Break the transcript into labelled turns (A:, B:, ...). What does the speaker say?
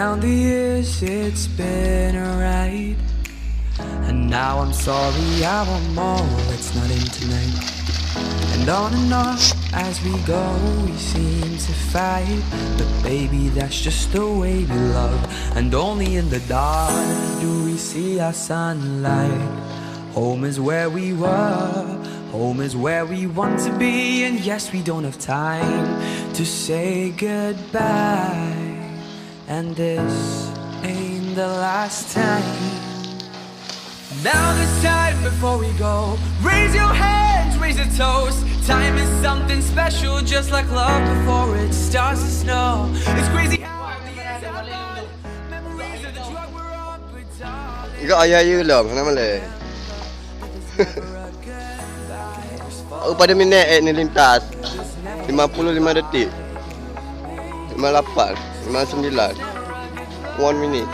A: Down the years it's been a ride, and now I'm sorry I want more, it's not in tonight. And on as we go we seem to fight, but baby that's just the way we love. And only in the dark do we see our sunlight. Home is where we were, home is where we want to be. And yes, we don't have time to say goodbye, and this ain't the last time. Now this time before we go, raise your hands, raise a toast. Time is something special, just like love before it starts to snow. It's crazy how the years have gone. Memories of the drug we're on, but darling,
B: Ikut ayah you long, kenapa le? Pada minit ni lintas 55 detik 58 59 1 minute.